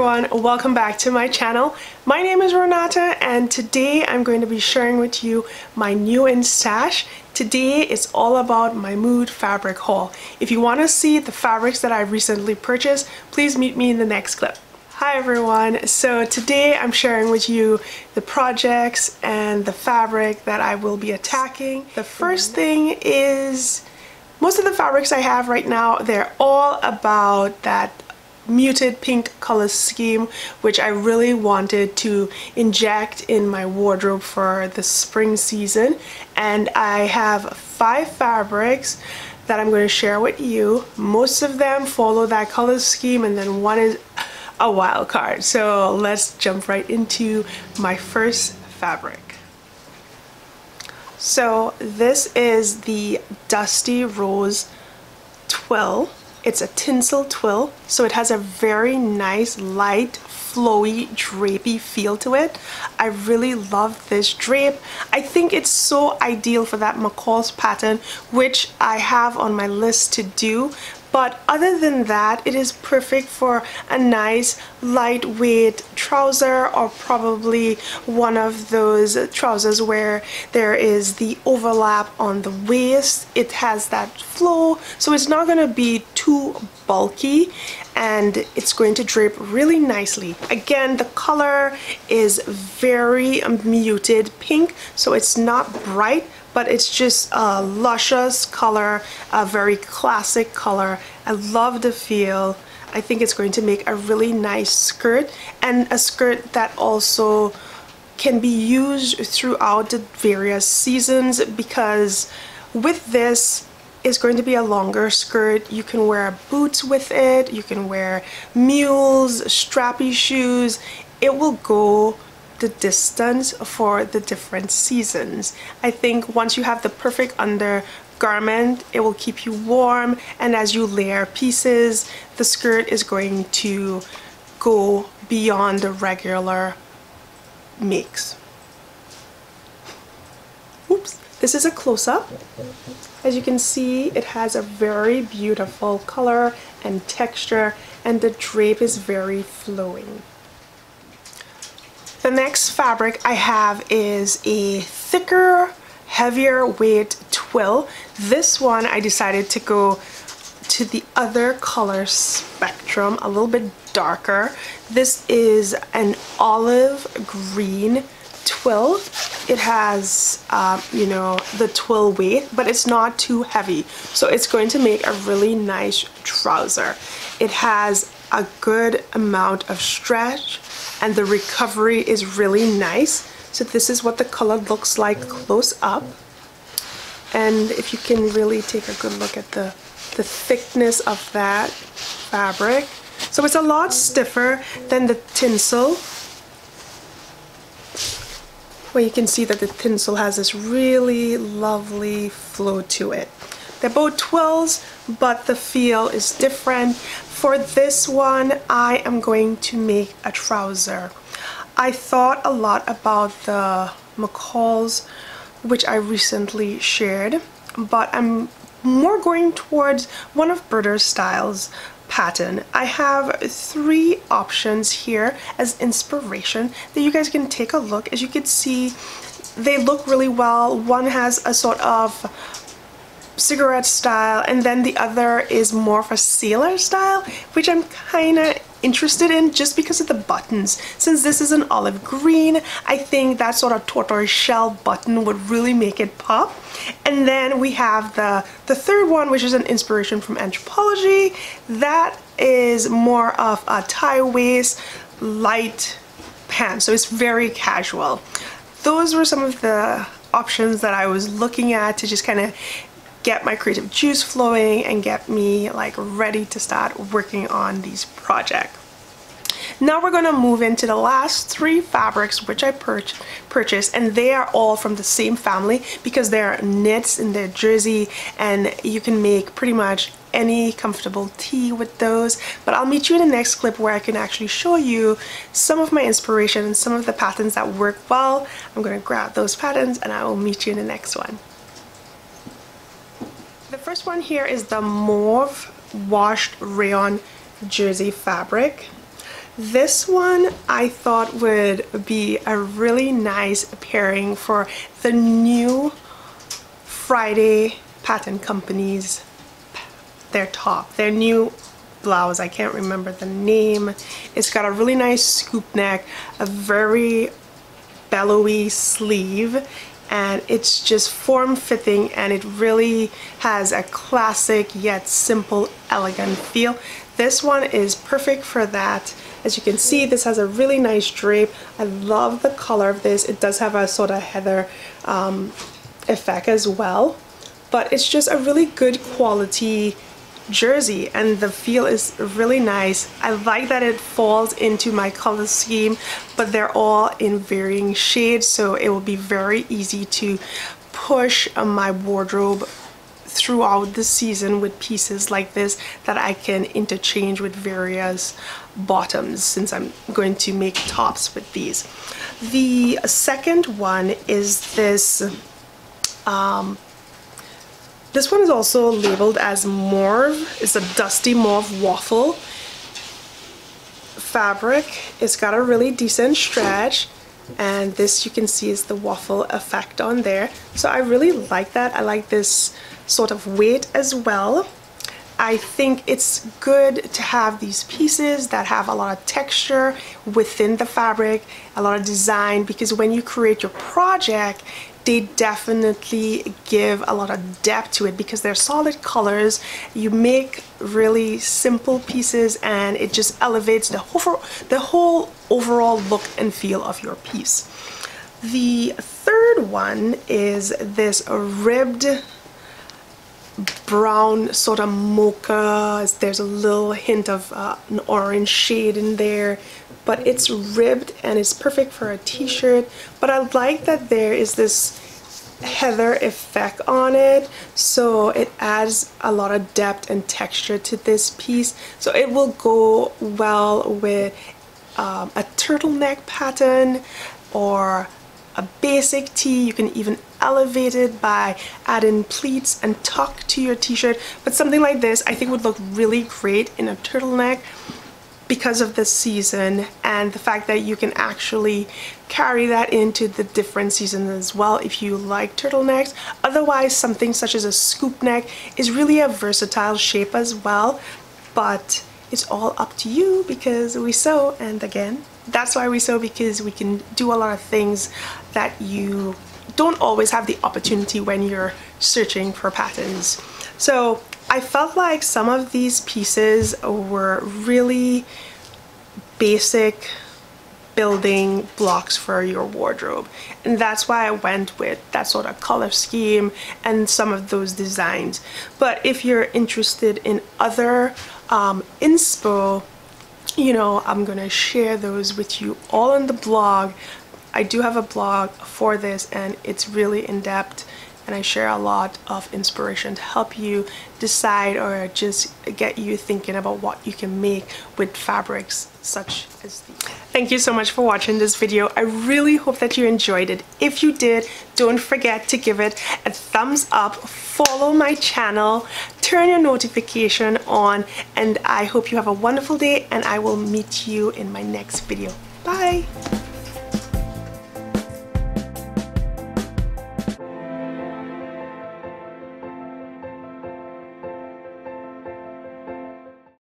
everyone, welcome back to my channel. My name is Renata and today I'm going to be sharing with you my new in stash. Today is all about my mood fabric haul. If you want to see the fabrics that I recently purchased, please meet me in the next clip. Hi everyone, so today I'm sharing with you the projects and the fabric that I will be attacking. The first thing is most of the fabrics I have right now, they're all about that muted pink color scheme, which I really wanted to inject in my wardrobe for the spring season. And I have 5 fabrics that I'm going to share with you. Most of them follow that color scheme and then one is a wild card. So let's jump right into my first fabric. So this is the Dusty Rose twill. It's a Tencel twill, so it has a very nice, light, flowy, drapey feel to it. I really love this drape. I think it's so ideal for that McCall's pattern, which I have on my list to do. But other than that, it is perfect for a nice lightweight trouser, or probably one of those trousers where there is the overlap on the waist. It has that flow, so it's not going to be too bulky and it's going to drape really nicely. Again, the color is very muted pink, so it's not bright, but it's just a luscious color, a very classic color. I love the feel. I think it's going to make a really nice skirt, and a skirt that also can be used throughout the various seasons, because with this, it's going to be a longer skirt. You can wear boots with it, you can wear mules, strappy shoes. It will go the distance for the different seasons. I think once you have the perfect undergarment, it will keep you warm, and as you layer pieces, the skirt is going to go beyond the regular makes. Oops. This is a close-up. As you can see, it has a very beautiful color and texture, and the drape is very flowing. The next fabric I have is a thicker, heavier weight twill. This one I decided to go to the other color spectrum, a little bit darker. This is an olive green twill. It has you know, the twill weight, but it's not too heavy, so it's going to make a really nice trouser. It has a good amount of stretch and the recovery is really nice. So this is what the color looks like close up, and if you can really take a good look at the thickness of that fabric. So it's a lot stiffer than the Tencel, where you can see that the Tencel has this really lovely flow to it. They're both twills, but the feel is different. For this one, I am going to make a trouser. I thought a lot about the McCall's, which I recently shared, but I'm more going towards one of Berter's styles pattern. I have 3 options here as inspiration that you guys can take a look. As you can see, they look really well. One has a sort of cigarette style, and then the other is more of a sailor style, which I'm kind of interested in just because of the buttons. Since this is an olive green, I think that sort of tortoise shell button would really make it pop. And then we have the third one, which is an inspiration from Anthropology. That is more of a tie waist, light pants, so it's very casual. Those were some of the options that I was looking at to just kind of get my creative juice flowing and get me like ready to start working on these projects. Now we're going to move into the last 3 fabrics which I purchased, and they are all from the same family because they're knits and they're jersey, and you can make pretty much any comfortable tee with those. But I'll meet you in the next clip where I can actually show you some of my inspiration and some of the patterns that work well. I'm going to grab those patterns and I will meet you in the next one. The first one here is the mauve washed rayon jersey fabric. This one I thought would be a really nice pairing for the new Friday Pattern Company's their new blouse. I can't remember the name. It's got a really nice scoop neck, a very bellowy sleeve, and it's just form-fitting, and it really has a classic yet simple, elegant feel. This one is perfect for that. As you can see, this has a really nice drape. I love the color of this. It does have a sort of heather effect as well, but it's just a really good quality jersey, and the feel is really nice. I like that it falls into my color scheme, but they're all in varying shades, so it will be very easy to push my wardrobe throughout the season with pieces like this that I can interchange with various bottoms, since I'm going to make tops with these. The second one is this this one is also labeled as mauve. It's a dusty mauve waffle fabric. It's got a really decent stretch, and this you can see is the waffle effect on there. So I really like that. I like this sort of weight as well. I think it's good to have these pieces that have a lot of texture within the fabric, a lot of design, because when you create your project, they definitely give a lot of depth to it because they're solid colors. You make really simple pieces and it just elevates the whole overall look and feel of your piece. The third one is this ribbed brown sort of mocha. There's a little hint of an orange shade in there, but it's ribbed and it's perfect for a t-shirt. But I like that there is this heather effect on it, so it adds a lot of depth and texture to this piece. So it will go well with a turtleneck pattern or a basic tee. You can even elevate it by adding pleats and tuck to your t-shirt, but something like this I think would look really great in a turtleneck because of the season and the fact that you can actually carry that into the different seasons as well if you like turtlenecks. Otherwise, something such as a scoop neck is really a versatile shape as well, but it's all up to you because we sew. And again, that's why we sew, because we can do a lot of things that you don't always have the opportunity when you're searching for patterns. So I felt like some of these pieces were really basic building blocks for your wardrobe, and that's why I went with that sort of color scheme and some of those designs. But if you're interested in other inspo, you know, I'm gonna share those with you all on the blog. I do have a blog for this and it's really in-depth, and I share a lot of inspiration to help you decide or just get you thinking about what you can make with fabrics such as these. Thank you so much for watching this video. I really hope that you enjoyed it. If you did, don't forget to give it a thumbs up, follow my channel, turn your notification on, and I hope you have a wonderful day, and I will meet you in my next video. Bye!